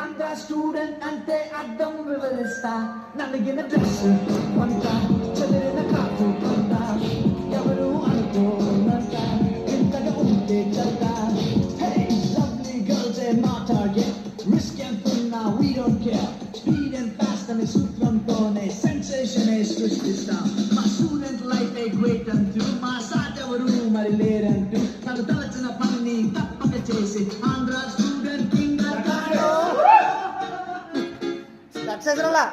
Anda student ante addam vivarista nalagina dress konta chadrina kaatu konta evaru anukonanta intaga unte chalta hey lovely girls and my target risk and fun now we don't care speed and fast and sutram tone sensation is srishta my student life a great unto my side evaru marilerantu nanu talachina panni tappaga chesi andhra student king success రా